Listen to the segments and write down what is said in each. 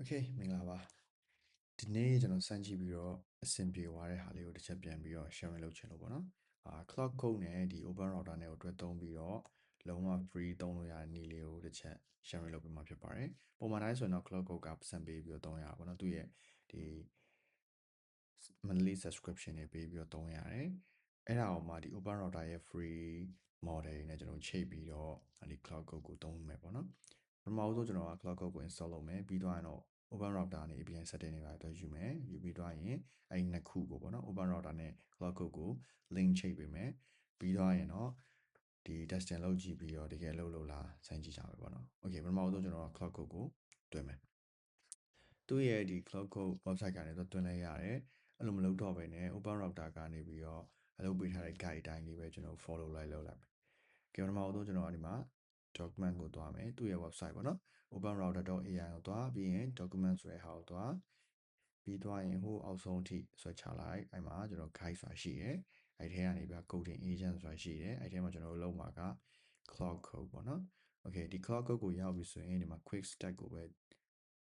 Okay မင်္ဂလာပါဒီနေ့ကျွန်တော်စမ်းကြည့်ပြီးတော့အဆင်ပြေသွားတဲ့ဟာလေးကိုတစ်ချက်ပြန်ပြီးတော့ sharing လုပ်ချင်လို့ပေါ့နော်cloud code နဲ့ဒီ open router နဲ့ကိုတွဲသုံးပြီးတော့လုံးဝ free သုံးလို့ရတဲ့နည်းလေးကိုတစ်ချက် sharing လုပ်ပေးမှာဖြစ်ပါတယ်ပုံမှန်တိုင်းဆိုရင်တော့ cloud code ကပတ်စံပေးပြီးတော့သုံးရတာပေါ့နော်သူရဲ့ဒီ monthly subscription တွေပေးပြီးတော့သုံးရတယ်အဲ့ဒါအောင်မှဒီ open router ရဲ့ free model တွေနဲ့ကျွန်တော်ချိတ်ပြီးတော့ဒီ cloud code ကိုသုံးမယ်ပေါ့နော်ပထမဆုံးကျွန်တော်က cloud code ကို install လုပ်မယ်ပြီးတော့ရင်တော့ open router နဲ့ API setting တွေပါတော့ယူမယ်ယူပြီးတော့ရင်အဲ့ဒီနှစ်ခုကိုပေါ့နော် open router နဲ့ cloud code ကို link ချိတ်ပေးမယ်ပြီးတော့ရင်တော့ဒီ testing လုပ်ကြည့်ပြီးတော့တကယ်လို့လားစမ်းကြည့်ကြမယ်ပေါ့နော် okay ပထမဆုံးကျွန်တော်က cloud code ကိုတွင်မယ်သူ့ရဲ့ဒီ cloud code website ကနေတော့တွင်လိုက်ရတယ်အဲ့လိုမလုပ်တော့ဘဲနဲ့ open router ကနေပြီးတော့အလုပ်ပေးထားတဲ့ guide အတိုင်းလေးပဲကျွန်တော် follow လိုက်လုပ်လိုက်မယ်ကဲပထမဆုံးကျွန်တော်ဒီမှာ document ကိုသွားမယ်သူ့ရဲ့ website ပေါ့နော် openrouter.ai ကိုသွားပြီးရင် document ဆိုတဲ့ဟာကိုသွားပြီးသွားရင်ဟိုအောက်ဆုံးအထိဆွဲချလိုက်အဲ့မှာကျွန်တော် guide ဆိုတာရှိတယ်အဲ့ထဲကနေပြီး coding agent ဆိုတာရှိတယ်အဲ့ထဲမှာကျွန်တော်တို့လုပ်မှာက cloud code ပေါ့နော် okay ဒီ cloud code ကိုရောက်ပြီဆိုရင်ဒီမှာ quick start ကိုပဲ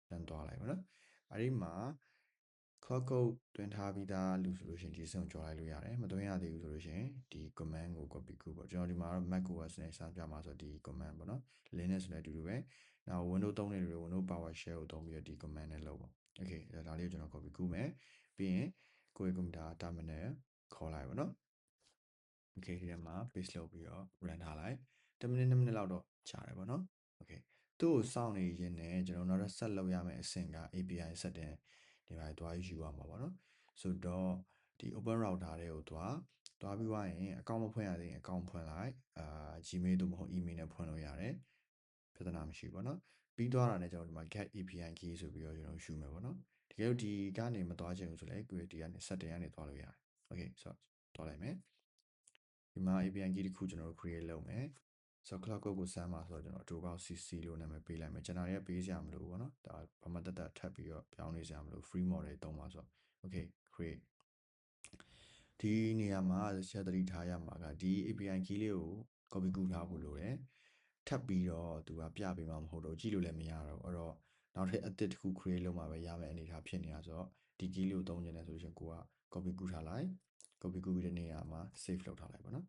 တန်းသွားလိုက်ပါနော်အဲ့ဒီမှာ cloud code တွင်ထားပြီးသားလူဆိုလို့ရှိရင်ဒီစံကိုကြော်လိုက်လို့ရတယ်မတွင်ရသေးဘူးဆိုလို့ရှိရင်ဒီ command ကို copy ကူပေါ့ကျွန်တော်ဒီမှာတော့ macOS နဲ့စပြမှာဆိုဒီ command ပေါ့နော် Linux နဲ့အတူတူပဲနောက် Windows သုံးတဲ့လူတွေ Windows PowerShell ကိုသုံးပြီးတော့ဒီ command နဲ့လုပ်ပါ okay ဒါလေးကိုကျွန်တော် copy ကူမယ်ပြီးရင်ကိုယ့်ရဲ့ computer terminal ခေါ်လိုက်ပါနော် okay ဒီထဲမှာ paste လုပ်ပြီးတော့ run ထားလိုက်10 minute 2 minute လောက်တော့ကြာတယ်ပေါ့နော် okay သူ့ကိုစောင့်နေရင်းနဲ့ကျွန်တော်နောက်ထပ်ဆက်လုပ်ရမယ့်အဆင့်က API setting ဒီမှာတွားယူရမှာပေါ့နော်ဆိုတော့ဒီ open router တွေကိုတွားပြီးသွားရင် account မဖွင့်ရသေးရင် account ဖွင့်လိုက်Gmail တို့မဟုတ် email နဲ့ဖွင့်လို့ရတယ်ပြဿနာမရှိဘူးပေါ့နော်ပြီးသွားတာနဲ့ကျွန်တော်ဒီမှာ get API key ဆိုပြီးတော့ကျွန်တော်ယူမယ်ပေါ့နော်တကယ်လို့ဒီကနေမသွားချင်ဘူးဆိုလည်းကိုယ်ဒီကနေ setting ကနေသွားလို့ရတယ် okay ဆိုတော့သွားလိုက်မယ်ဒီမှာ API key တစ်ခုကျွန်တော်တို့ create လုပ်မယ်ဆိုတော့ cloud code ကိုစမ်းပါဆိုတော့ကျွန်တော် toolbar cc လို့နာမည်ပေးလိုက်မယ်ကျွန်တော်ရဲ့ပေးစရာမလိုဘူးပေါ့နော်ဒါဘာမှတက်ထပ်ပြီးတော့ပြောင်းနေစရာမလို free model သုံးပါဆိုတော့ okay create ဒီနေရာမှာဆက်သတိထားရမှာကဒီ API key လေးကို copy ကူးထားဖို့လိုတယ်ထပ်ပြီးတော့သူကပြပေးမှာမဟုတ်တော့ကြည့်လို့လည်းမရတော့အဲ့တော့နောက်ထပ်အသစ်တစ်ခု create လုပ်မှာပဲရမယ်အနေထားဖြစ်နေတာဆိုတော့ဒီ key လေးကိုသုံးချင်တယ်ဆိုလို့ရှိရင်ကိုက copy ကူးထားလိုက် copy ကူးပြီးတဲ့နေရာမှာ save လုပ်ထားလိုက်ပါနော်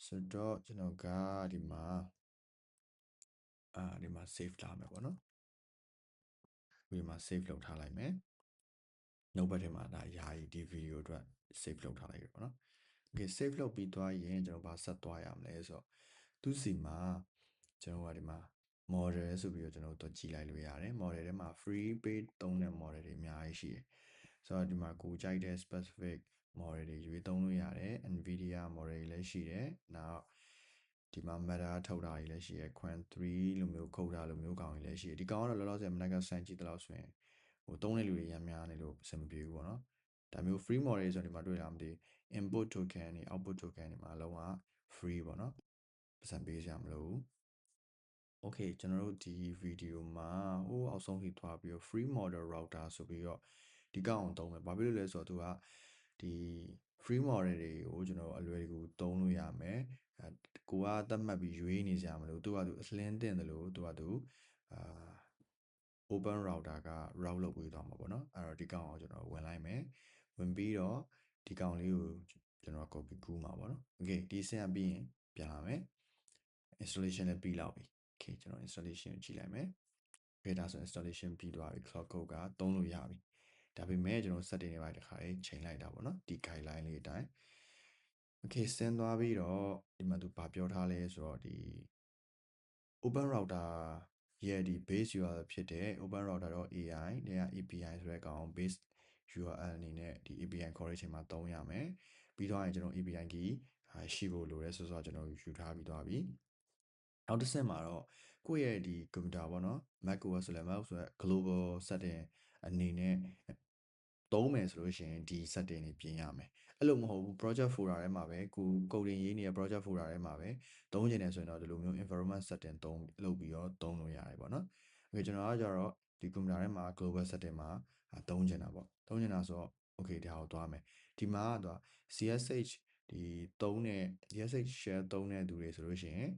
ဆိုတော့ကျွန်တော်ကဒီမှာဒီမှာ save ထားမယ်ပေါ့နော်ဒီမှာ save လုပ်ထားလိုက်မယ်နောက်ဘက်ထဲမှာဒါယာယီဒီ video အတွက် save လုပ်ထားလိုက်ရပေါ့နော် okay save လုပ်ပြီးသွားရင်ကျွန်တော်ဘာဆက်သွားရမလဲဆိုတော့သူစီမှာကျွန်တော်ကဒီမှာ model ဆိုပြီးတော့ကျွန်တော်တို့ကြည့်လိုက်လို့ရတယ် model ထဲမှာ free paid သုံးတဲ့ model တွေအများကြီးရှိတယ်ဆိုတော့ဒီမှာကိုကြိုက်တဲ့ specific model တွေရွေးသုံးလို့ရတယ် Nvidia model တွေလည်းရှိတယ်နောက်ဒီမှာ Meta ထုတ်တာတွေလည်းရှိတယ် Quant 3လိုမျိုးခုတ်တာလိုမျိုးကောင်တွေလည်းရှိတယ်ဒီကောင်ကတော့လောလောဆယ်မနက်ကစမ်းကြည့်တဲ့လောက်ဆိုရင်ဟိုသုံးတဲ့လူတွေရမ်းများနေလို့အဆင်မပြေဘူးပေါ့နော်ဒါမျိုး free model ဆိုတော့ဒီမှာတွေ့လားမသိ input token တွေ output token တွေမှာအလုံးဝ free ပေါ့နော်ပတ်စံပေးစရာမလိုဘူး okay ကျွန်တော်တို့ဒီ video မှာဟိုအောက်ဆုံးထိသွားပြီးတော့ free model router ဆိုပြီးတော့ဒီကောင်အောင်သုံးမယ်ဘာဖြစ်လို့လဲဆိုတော့သူကဒီ free model တွေကိုကျွန်တော်အလွယ်တကူသုံးလို့ရမယ်ကိုကသတ်မှတ်ပြီးရွေးနေကြမလို့သူကသူအလင်းတင်တယ်လို့သူကသူopen router က route လုပ်ပေးသွားမှာပေါ့နော်အဲ့တော့ဒီကောင်အောင်ကျွန်တော်ဝင်လိုက်မယ်ဝင်ပြီးတော့ဒီကောင်လေးကိုကျွန်တော် copy ကူးမှာပေါ့နော် okay ဒီဆင်ပြီးရင်ပြန်လာမယ် installation လည်းပြီးလောက်ပြီ okay ကျွန်တော် installation ကိုကြည့်လိုက်မယ် okay ဒါဆို installation ပြီးသွားပြီ cloud code ကသုံးလို့ရပြီဒါပေမဲ့ကျွန်တော် setting တွေပါတခါလေးချိန်လိုက်တာပေါ့နော်ဒီ guideline လေးအတိုင်း okay ဆင်းသွားပြီးတော့ဒီမှာသူဘာပြောထားလဲဆိုတော့ဒီ open router ရဲ့ဒီ base URL ဖြစ်တဲ့ openrouter.ai နဲ့ API ဆိုတဲ့ကောင် base URL အနေနဲ့ဒီ API ခေါ်တဲ့အချိန်မှာသုံးရမယ်ပြီးတော့ကျွန်တော် API key ရှိဖို့လိုတယ်ဆိုတော့ကျွန်တော်ယူထားပြီးသွားပြီနောက်တစ်ဆင့်မှာတော့ကိုယ့်ရဲ့ဒီ computer ပေါ့နော် macOS ဆိုလည်း macOS ဆိုတဲ့ global setting အနေနဲ့သုံးမယ်ဆိုလို့ရှိရင်ဒီ setting တွေပြင်ရမယ်အဲ့လိုမဟုတ်ဘူး project folder ထဲမှာပဲကို coding ရေးနေတဲ့ project folder ထဲမှာပဲသုံးချင်တယ်ဆိုရင်တော့ဒီလိုမျိုး environment setting လုပ်ပြီးတော့သုံးလို့ရတယ်ပေါ့နော် okay ကျွန်တော်ကကြတော့ဒီ computer ထဲမှာ global setting မှာသုံးချင်တာပေါ့သုံးချင်တာဆိုတော့ okay ဒါကိုသွားမယ်ဒီမှာကတော့ CSH ဒီသုံးတဲ့ CSH share သုံးတဲ့သူတွေဆိုလို့ရှိရင်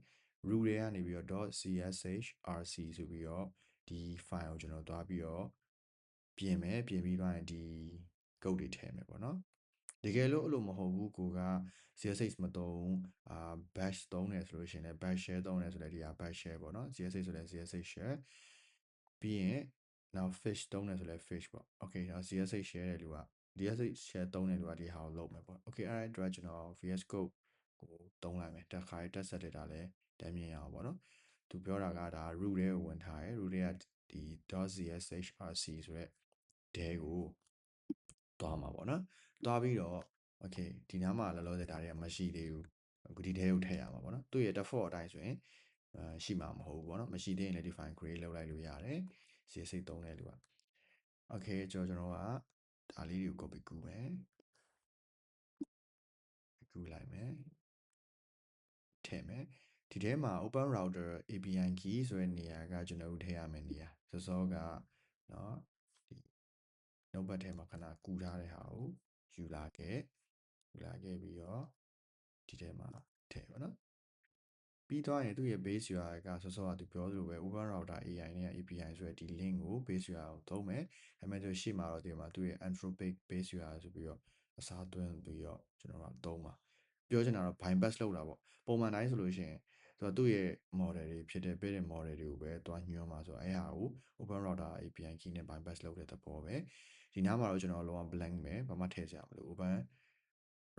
root တွေကနေပြီးတော့ .csh rc ဆိုပြီးတော့ ဒီ file ကိုကျွန်တော်သွားပြီးတော့ပြင်ပြီးသွားရင်ဒီ code တွေထည့်မယ်ပေါ့နော်တကယ်လို့အဲ့လိုမဟုတ်ဘူးကိုက CSS မသုံးbash သုံးတယ်ဆိုလို့ရှိရင်လည်း bash share သုံးတယ်ဆိုလည်းဒီဟာ bash share ပေါ့နော် CSS ဆိုလည်း CSS share ပြီးရင်နောက် fish သုံးတယ်ဆိုလည်း fish ပေါ့ okay ဒါ CSS share တဲ့လူက CSS share သုံးတဲ့လူကဒီဟာကိုလုပ်မယ်ပေါ့ okay အဲ့ဒါအတွက်ကျွန်တော် VS Code ကိုသုံးလိုက်မယ်တက်ခါတက်ဆက်တာလည်းတမ်းမြင်ရအောင်ပေါ့နော်သူပြောတာကဒါ root ထဲကိုဝင်ထားရယ် root ထဲကဒီ .cshrc ဆိုတဲ့ တဲကိုသွားမှာပေါ့နော်သွားပြီးတော့ okay ဒီနားမှာလောလောဆယ်ဒါတွေကမရှိသေးဘူးအခုဒီတဲကိုထည့်ရမှာပေါ့နော်သူ့ရဲ့ default အတိုင်းဆိုရင်ရှိမှာမဟုတ်ဘူးပေါ့နော်မရှိသေးရင်လည်း define create လုပ်လိုက်လို့ရတယ် CSS သုံးတဲ့လူက okay ကျွန်တော်ကဒါလေးတွေကို copy ကူးမယ်ကူးလိုက်မယ်ထည့်မယ်ဒီထဲမှာ open router API key ဆိုတဲ့နေရာကကျွန်တော်တို့ထည့်ရမယ်နေရာစောကเนาะဒီ notepad ထဲမှာခဏကူးထားတဲ့ဟာကိုယူလာခဲ့ပြီးတော့ဒီထဲမှာထည့်ပါနော်ပြီးသွားရင်သူ့ရဲ့ base URL ကစောကသူပြောသလိုပဲ open router AI နဲ့ API ဆိုတဲ့ဒီ link ကို base URL ကိုသုံးမယ်ဒါပေမဲ့သူရှေ့မှာတော့ဒီမှာသူ့ရဲ့ anthropic base URL ဆိုပြီးတော့အစားသွင်းပြီးတော့ကျွန်တော်ကသုံးပါပြောချင်တာတော့ bypass လုပ်တာပေါ့ပုံမှန်တိုင်းဆိုလို့ရှိရင်သူ့ရဲ့ model တွေဖြစ်တဲ့ built-in model တွေကိုပဲတွားညွှန်းမှာဆိုအဲ့ဟာကို open router API key နဲ့ bypass လုပ်တဲ့သဘောပဲဒီနားမှာတော့ကျွန်တော်လုံးဝ blank ပဲဘာမှထည့်စရာမလို open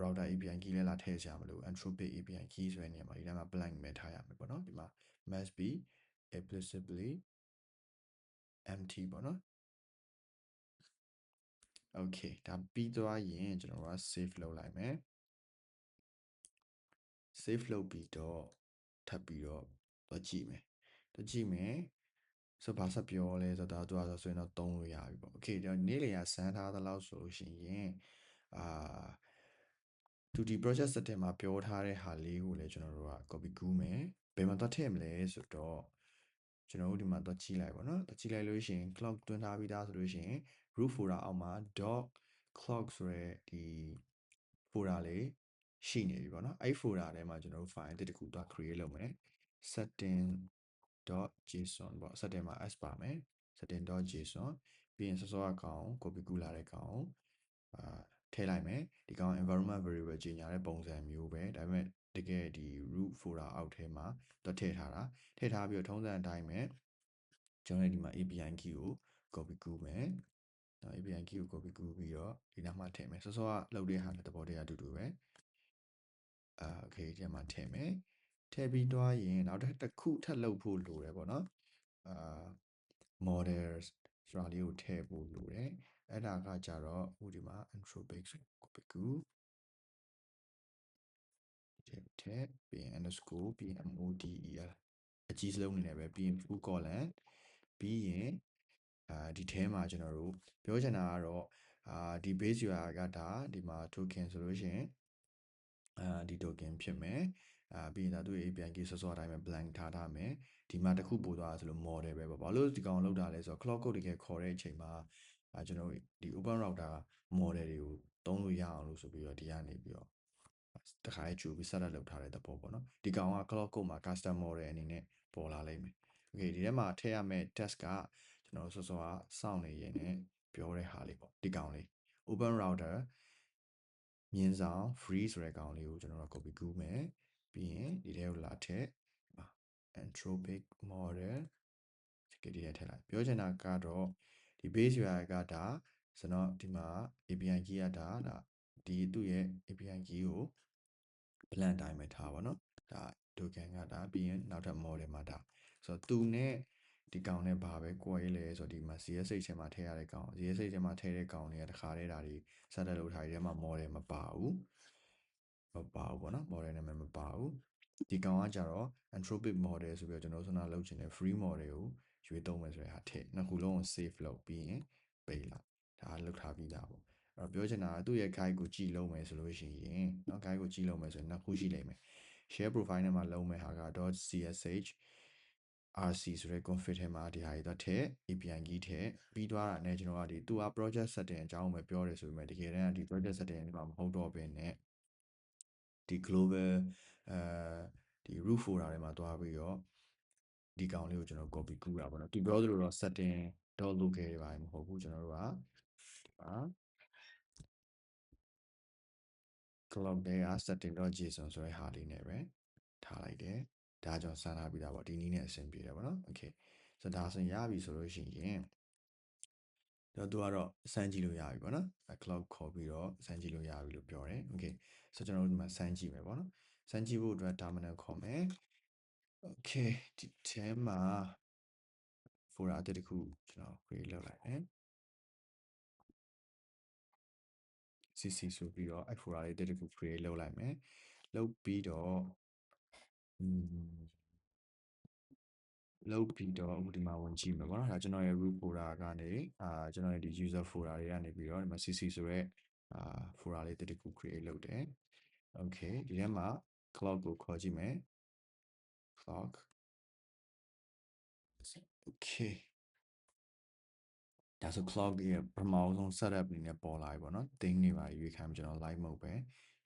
router API key လည်းလာထည့်စရာမလို anthropic API key ဆိုတဲ့နေရာမှာဒီနားမှာ blank ပဲထားရမယ်ပေါ့နော်ဒီမှာ must be explicitly empty ပေါ့နော် okay ဒါပြီးသွားရင်ကျွန်တော်က save လုပ်လိုက်မယ် save လုပ်ပြီးတော့ထပ်ပြီးတော့သွားကြည့်မယ်ဆိုဘာဆက်ပြောလဲဆိုတော့သူဆိုရင်တော့သုံးလို့ရပြီပေါ့ okay ကျွန်တော်နေ့လည်ကစမ်းထားသလောက်ဆိုလို့ရှိရင်သူဒီ project setting မှာပြောထားတဲ့ဟာလေးကိုလည်းကျွန်တော်တို့က copy ကူးမယ်ဘယ်မှာသွားထည့်မလဲဆိုတော့ကျွန်တော်တို့ဒီမှာသွားကြည့်လိုက်ပါတော့ကြည့်လိုက်လို့ရှိရင် clock တွန်းထားပြီးသားဆိုလို့ရှိရင် root folder အောက်မှာ .clock ဆိုရဲဒီ folder လေးရှိနေပြီပေါ့နော်အဲ့ folder ထဲမှာကျွန်တော်တို့ file တစ်ခုသွား create လုပ်မယ် setting.json ပေါ့ setting မှာ s ပါမယ် setting.json ပြီးရင်စောအကောင် copy ကူးလာတဲ့ကောင်ထည့်လိုက်မယ်ဒီကောင် environment variable ကြီးညာတဲ့ပုံစံမျိုးပဲဒါပေမဲ့တကယ်ဒီ root folder အောက်ထဲမှာတော့ထည့်ထားပြီးတော့ထုံးစံအတိုင်းပဲကျွန်တော်ဒီမှာ API key ကို copy ကူးမယ်API key ကို copy ကူးပြီးတော့ဒီနားမှာထည့်မယ်စောကလုပ်တဲ့ဟာနဲ့သဘောတရားအတူတူပဲokay ဒီမှာထည့်မယ်ထည့်ပြီးသွားရင်နောက်တစ်ခုထပ်လုပ်ဖို့လိုတယ်ပေါ့နော်models ဆိုတာလေးကိုထည့်ဖို့လိုတယ်အဲ့ဒါကကြတော့ဥဒီမှာ anthropic copy ကူးထည့်ပြီးရင် underscore ပြီးရင် model အကြီးစလုံးနေနဲ့ပဲပြီးရင် full colon ပြီးရင်ဒီထဲမှာကျွန်တော်တို့ပြောချင်တာကတော့ဒီ base URL ကဒါဒီမှာ token ဆိုလို့ရှိရင်ဒီ token ဖြစ်မယ်ပြီးရင်ဒါသူ့ရဲ့ API key စောအတိုင်းပဲ blank ထားမယ်ဒီမှာတစ်ခုပို့သွားတာဆိုလို့ model ပဲပေါ့ဘာလို့ဒီကောင်လောက်တာလဲဆိုတော့ clock code တကယ်ခေါ်တဲ့အချိန်မှာကျွန်တော်ဒီ open router model တွေကိုသုံးလို့ရအောင်လို့ဆိုပြီးတော့ဒီကနေပြီးတော့တခါလေကြိုပြီး setup လုပ်ထားတဲ့သဘောပေါ့နော်ဒီကောင်က clock code မှာ custom model အနေနဲ့ပေါ်လာလိမ့်မယ် okay ဒီထဲမှာထည့်ရမယ့် test ကကျွန်တော်စောကစောင့်နေရင်လည်းပြောတဲ့ဟာလေးပေါ့ဒီကောင်လေး open router မြင်းဆောင် free ဆိုတဲ့ကောင်လေးကိုကျွန်တော်တို့ copy ကူးမယ်ပြီးရင်ဒီထဲကိုလာထည့် anthropic model ဒီထဲထည့်လိုက်ပြောချင်တာကတော့ဒီ base URL ကဒါဆိုတော့ဒီမှာ API key ကဒါဒီသူ့ရဲ့ API key ကို blank တိုင်းပဲထားပါတော့ဒါ token ကဒါပြီးရင်နောက်ထပ် model မှာဒါဆိုတော့သူနဲ့ဒီကောင်နဲ့ဘာပဲကွဲလဲဆိုတော့ဒီမှာ CSS ထဲမှာထည့်ရတဲ့ကောင် CSS ထဲမှာထည့်တဲ့ကောင်တွေကတခါတည်းဒါတွေစက်တက်လုပ်ထားတဲ့ထဲမှာ model မပါဘူးပေါ့နော် model နာမည်မပါဘူးဒီကောင်ကကြတော့ anthropic model ဆိုပြီးတော့ကျွန်တော်တို့လုပ်ချင်တဲ့ free model ကိုရွေးသုံးမယ်ဆိုတဲ့ဟာထည့်နှစ်ခုလုံးကို save လုပ်ပြီးရင်ပေးလိုက်ဒါလုပ်ထားပြီးသားပေါ့အဲ့တော့ပြောချင်တာကသူ့ရဲ့ guide ကိုကြည့်လုံးမယ်ဆိုလို့ရှိရင်เนาะ guide ကိုကြည့်လုံးမယ်ဆိုရင်နှစ်ခုရှိလိမ့်မယ် share profile ထဲမှာလုံးမယ်ဟာက .csh rc ဆိုတဲ့ config ထဲမှာဒီဟာတွေတော့ထည့် API key ထည့်ပြီးသွားတာနဲ့ကျွန်တော်ကဒီသူက project setting အကြောင်းပဲပြောတယ်ဆိုပေမဲ့တကယ်တမ်းကဒီ project setting တွေမှာမဟုတ်တော့ဘဲနဲ့ဒီ global ဒီ root folder ထဲမှာတွားပြီးတော့ ဒီကောင်လေးကိုကျွန်တော် copy ကူးတာပေါ့နော်ဒီပြောသလိုတော့ setting .local တွေပါမဟုတ်ဘူးကျွန်တော်တို့ကclock တွေက setting.json ဆိုတဲ့ဟာလေးနဲ့ပဲထားလိုက်တယ်ဒါကြောင့်စမ်းထားပြီးသားပေါ့ဒီနည်းနဲ့အဆင်ပြေတယ်ပေါ့နော် okay ဆိုတော့ဒါဆိုရင်ရပြီဆိုလို့ရှိရင်တော့သူကတော့စမ်းကြည့်လို့ရပြီပေါ့နော် clock ခေါ်ပြီးတော့စမ်းကြည့်လို့ရပြီလို့ပြောတယ် okay ဆိုတော့ကျွန်တော်တို့ဒီမှာစမ်းကြည့်မယ်ပေါ့နော်စမ်းကြည့်ဖို့အတွက် terminal ခေါ်မယ် okay ဒီထဲမှာ folder အသစ်တစ်ခုကျွန်တော် create လုပ်လိုက်မယ် cc ဆိုပြီးတော့အဲ့ folder လေးတစ်ခု create လုပ်လိုက်မယ်လုပ်ပြီးတော့လုပ်ပြီးတော့အခုဒီမှာဝင်ကြည့်မယ်ပေါ့နော်ဒါကျွန်တော်ရဲ့ root folder ကနေကျွန်တော်ရဲ့ဒီ user folder တွေကနေပြီးတော့ဒီမှာ cc ဆိုရဲfolder လေးတစ်ခု create လုပ်တယ် okay ဒီထဲမှာ clock ကိုခေါ်ကြည့်မယ် clock okay ဒါဆို clock ရဲ့ပထမဆုံး setup အနေနဲ့ပေါ်လာပြီပေါ့နော် thing တွေပါရွေးခိုင်းကျွန်တော် live mode ပဲ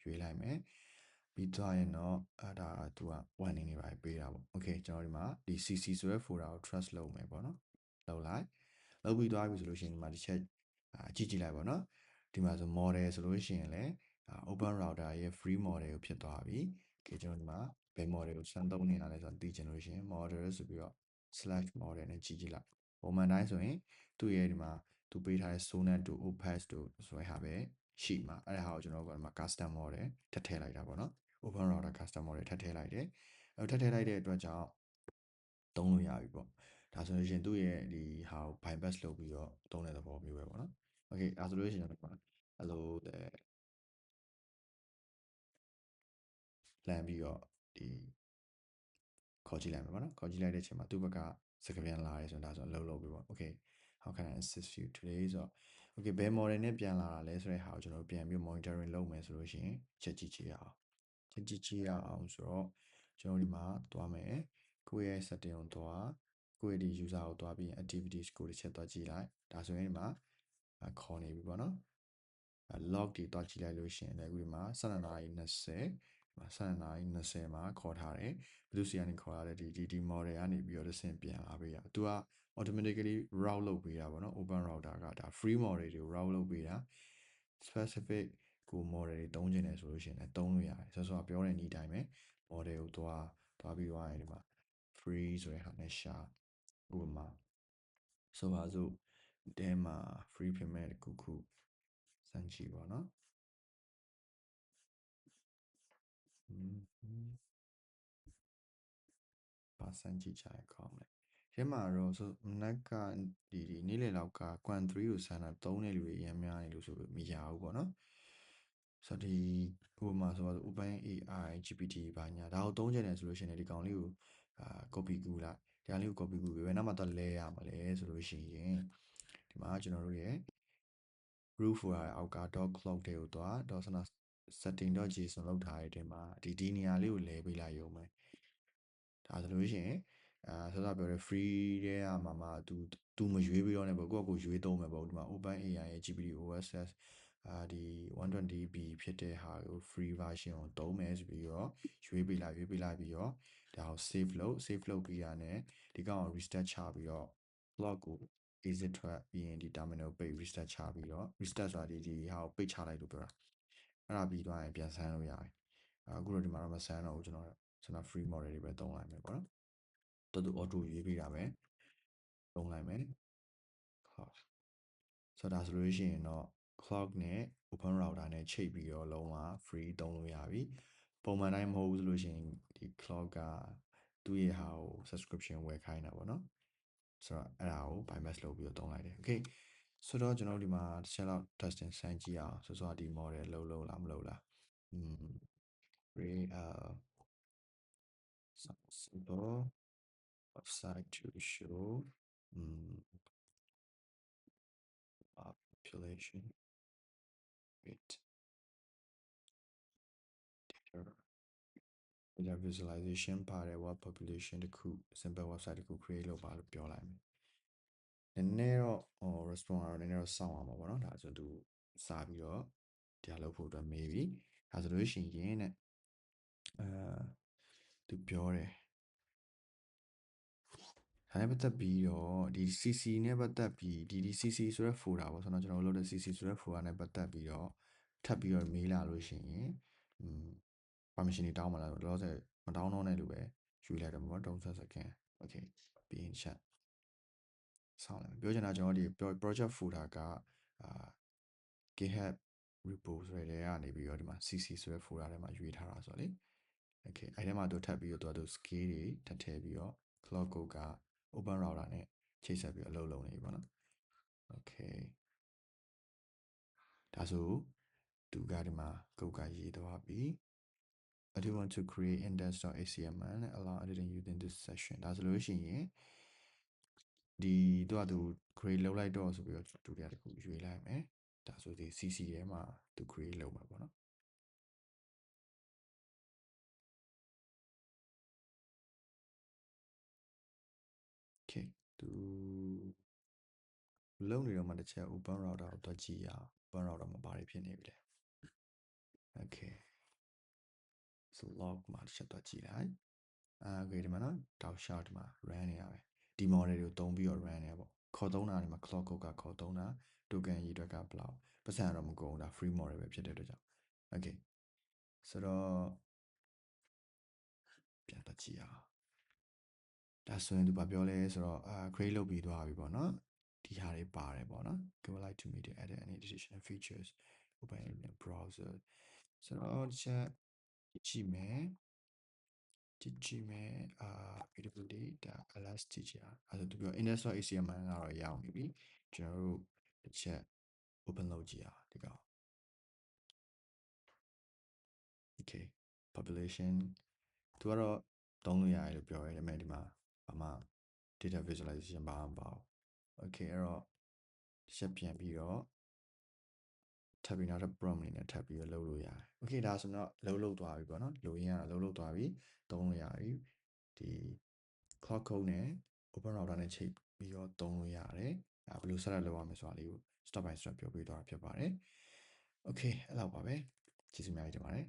ရွေးလိုက်မယ်ပြီးသွားရင်တော့ဒါသူက warning တွေပါပေးတာပေါ့ okay ကျွန်တော်ဒီမှာဒီ cc ဆိုတဲ့ folder ကို trust လုပ်မယ်ပေါ့နော်လုပ်လိုက်လုပ်ပြီးသွားပြီဆိုလို့ရှိရင်ဒီမှာတစ်ချက်ကြည့်လိုက်ပေါ့နော်ဒီမှာဆို model ဆိုလို့ရှိရင်လည်းopen router ရဲ့ free model ကိုဖြစ်သွားပြီ okay ကျွန်တော်ဒီမှာဘယ် model ကိုစမ်းသုံးနေတာလဲဆိုတော့သိချင်လို့ရှိရင် model ဆိုပြီးတော့ /model နဲ့ကြည့်လိုက်ပုံမှန်တိုင်းဆိုရင်သူ့ရဲ့ဒီမှာသူပေးထားတဲ့ sonnet တို့ opus တို့ဆိုတဲ့ဟာပဲရှိမှာအဲ့ဒါဟာကိုကျွန်တော်ကဒီမှာ custom model ထပ်ထည့်လိုက်တာပေါ့နော် open router custom model ထပ်ထည့်လိုက်တယ်ထပ်ထည့်လိုက်တဲ့အတွက်ကြောင့်သုံးလို့ရပြီပေါ့ဒါဆိုလို့ရှိရင်သူ့ရဲ့ဒီဟာကို bypass လုပ်ပြီးတော့သုံးတဲ့သဘောမျိုးပဲပေါ့နော် okay ဒါဆိုလို့ရှိရင်ကျွန်တော်အဲ့လိုplan ပြီးတော့ဒီခေါ်ကြည့်လိုက်မယ်ပေါ့နော်ခေါ်ကြည့်လိုက်တဲ့အချိန်မှာသူ့ဘက်ကစကားပြန်လာရဲဆိုတော့ဒါဆိုအလုပ်လုပ်ပြီပေါ့ okay how can I assist you today ဆိုတော့ okay ဘယ် model နဲ့ပြန်လာတာလဲဆိုတဲ့ဟာကိုကျွန်တော်ပြန်ပြီး monitoring လုပ်မယ်ဆိုလို့ရှိရင်ချက်ကြည့်ကြည့်ရအောင်ချက်ကြည့်ကြည့်ရအောင်ဆိုတော့ကျွန်တော်ဒီမှာသွားမယ်ကိုယ့်ရဲ့ setting ကိုသွားကိုယ့်ရဲ့ဒီ user ကိုသွားပြီး activities ကိုတစ်ချက်သွားကြည့်လိုက်ဒါဆိုရင်ဒီမှာခေါ်နေပြီပေါ့နော်log တွေတွားကြည့်လိုက်လို့ရှိရင်လည်းအခုဒီမှာ12:20မှာ12:20မှာခေါ်ထားတယ်ဘယ်သူစီကနေခေါ်ထားလဲဒီ model ကနေပြီးတော့တစ်ဆင့်ပြန်လာပေးတာသူက automatically route လုပ်ပေးတာပေါ့နော် open router ကဒါ free model တွေကို route လုပ်ပေးတာ specific ကို model တွေသုံးချင်တယ်ဆိုလို့ရှိရင်လည်းသုံးလို့ရတယ်ဆိုတော့ပြောတဲ့ဤတိုင်းပဲ model ကိုသွားပြီးသွားရင်ဒီမှာ free ဆိုတဲ့ဟာနဲ့ရှာဥပမာဆိုပါစို့တဲမှာ free payment တစ်ခုစမ်းကြည့်ပါနော်ပါစမ်းကြည့်ကြရင်ကောင်းတယ်ရဲမှာတော့ဆိုမနက်ကဒီနေ့လယ်လောက်က quant 3ကိုစမ်းတာသုံးတဲ့လူတွေအများများနေလို့ဆိုမရဘူးပေါ့နော်ဆိုတော့ဒီဥပမာဆိုတော့ OpenAI GPT ဘာညာဒါကိုသုံးချင်တယ်ဆိုလို့ရှိရင်ဒီကောင်လေးကိုcopy ကူးလိုက်ဒီကောင်လေးကို copy ကူးပြီးဘယ်နောက်မှတော့လဲရမှာလဲဆိုလို့ရှိရင်ဒီမှာကျွန်တော်တို့ရဲ့ root folder အောက်က .clock တွေကိုသွား .setting.json လောက်ထားတဲ့တင်မှာဒီနေရာလေးကိုလဲပေးလိုက်ရုံပဲဒါဆိုလို့ရှိရင်ဆောစောပြောတဲ့ free တဲ့မှာသူမရွေးပြီးတော့ねကိုယ့်ကိုရွေးသုံးမယ်ပေါ့ဒီမှာ OpenAI ရဲ့ GPT OSS ဒီ 120B ဖြစ်တဲ့ဟာကို free version ကိုသုံးမယ်ဆိုပြီးတော့ရွေးပေးလိုက်ပြီးတော့ဒါကို save လုပ်ပြီးရတဲ့ဒီကောင်ကို restart ချပြီးတော့ log ကို exit ထွက်ပြီးရင်ဒီ terminal ပိတ် restart ချပြီးတော့ restart ဆိုတာဒီဟာကိုပိတ်ချလိုက်လို့ပြောတာအဲ့ဒါပြီးသွားရင်ပြန်ဆန်းလို့ရတယ်အခုတော့ဒီမှာတော့မဆန်းတော့ဘူးကျွန်တော် free model တွေပဲသုံးလိုက်မယ်ပေါ့နော်တော်တော် auto ရွေးပေးတာပဲသုံးလိုက်မယ် clock ဆိုတော့ဒါဆိုလို့ရှိရင်တော့ clock နဲ့ open router နဲ့ချိတ်ပြီးတော့လုံးဝ free သုံးလို့ရပြီပုံမှန်တိုင်းမဟုတ်ဘူးဆိုလို့ရှိရင်ဒီ clock ကသူ့ရဲ့ဟာကို subscription ဝယ်ခိုင်းတာပေါ့နော်ဆိုတော့အဲ့ဒါကို bypass လုပ်ပြီးတော့သုံးလိုက်တယ် okay ဆိုတော့ကျွန်တော်ဒီမှာတစ်ချက်လောက် testing စမ်းကြည့်အောင်ဆိုတော့ဒီ model လုံးလားမလုံးလားcreate a simple website to show population rate data visualization ပါတဲ့ web population တစ်ခု simple website တစ်ခု create လုပ်ပါလို့ပြောလိုက်မယ်နည်းနည်းတော့response ကတော့နည်းနည်းတော့စောင့်အောင်ပါပေါ့နော်ဒါဆိုသူစာပြီးတော့တရားလုပ်ဖို့အတွက်မေးပြီဒါဆိုလို့ရှိရင်တဲ့သူပြောတယ် ဒါနဲ့ပတ်သက်ပြီးတော့ဒီ CC နဲ့ပတ်သက်ပြီးဒီ CC ဆိုတဲ့ folder ပေါ့ဆိုတော့ကျွန်တော်လုပ်တဲ့ CC ဆိုတဲ့ folder နဲ့ပတ်သက်ပြီးတော့ထပ်ပြီးတော့မေးလာလို့ရှိရင်permission တွေတောင်းမှာလားဆိုတော့လောဆယ်မတောင်းတော့နဲ့လို့ပဲယူလိုက်တယ်ပေါ့30 second okay ပြီးရင်ချက်ဆောင်းလိုက်ပြောချင်တာကျွန်တော်ဒီ project folder ကGitHub repo ဆိုတဲ့ကနေပြီးတော့ဒီမှာ CC ဆိုတဲ့ folder ထဲမှာရွေးထားတာဆိုတော့လေ okay အဲ့ထဲမှာသူထပ်ပြီးတော့သူ scale တွေထပ်ထည့်ပြီးတော့ cloud code က open router နဲ့ချိတ်ဆက်ပြီးအလုပ်လုပ်နေပြီပေါ့နော် okay ဒါဆိုသူကဒီမှာ code ကရေးသွားပြီ I do want to create index.html and allow editing using this session ဒါဆိုလို့ရှိရင်ဒီသူ create လုပ်လိုက်တော့ဆိုပြီးတော့ဒုတိယတစ်ခုရွေးလိုက်မယ်ဒါဆိုဒီ CC ထဲမှာသူ create လုပ်မှာပေါ့နော် okay သူလုံးနေတော့မှတစ်ချက် open router ကိုတွက်ကြည့်ရအောင် open router မှာဘာတွေဖြစ်နေပြီလဲ okay so log မှာတစ်ချက်တွက်ကြည့်လိုက်okay ဒီမှာနော်တောက်လျှောက်ဒီမှာ run နေရပဲဒီ model တွေကိုသုံးပြီးတော့ run နေရပေါ့ခေါ်သုံးတာဒီမှာ cloud code ကခေါ်သုံးတာ token အရေအတွက်ကဘယ်လောက်ပတ်စံတော့မကုန်ဘူးဒါ free model ပဲဖြစ်တဲ့အတွက်ကြောင့် okay ဆိုတော့ပြန်တွက်ကြည့်အောင်ဒါဆိုရင်သူဘာပြောလဲဆိုတော့create လုပ်ပြီးသွားပြီပေါ့နော်ဒီဟာတွေပါတယ်ပေါ့နော် go like to media edit any additional features open in the browser ဆိုတော့ဒီချက်ကြည့်မယ်PWD ဒါ ls ကြည့်ကြအဲ့ဒါသူပြော index.html ကတော့ရောက်နေပြီကျွန်တော်တို့တစ်ချက် open လုပ်ကြည့်အောင်ဒီကောင် okay population သူကတော့သုံးလို့ရတယ်လို့ပြောရတယ်ဒါပေမဲ့ဒီမှာဘာမှ data visualization ဘာမှမပါဘူး okay အဲ့တော့တစ်ချက်ပြန်ပြီးတော့ထပ်ပြီးနောက်ထပ် prompt အနေနဲ့ထပ်ပြီးတော့လုပ်လို့ရတယ် okay ဒါဆိုတော့လုပ်သွားပြီပေါ့နော်လိုရင်းကလုပ်သွားပြီသုံးလို့ရပြီဒီ cloud code နဲ့ open router နဲ့ချိန်ပြီးတော့သုံးလို့ရတယ်ဘယ်လို setup လုပ်ရမလဲဆိုတာလေးကို step by step ပြောပြသွားတာဖြစ်ပါတယ် okay အဲ့လောက်ပါပဲကျေးဇူးများတင်ပါတယ်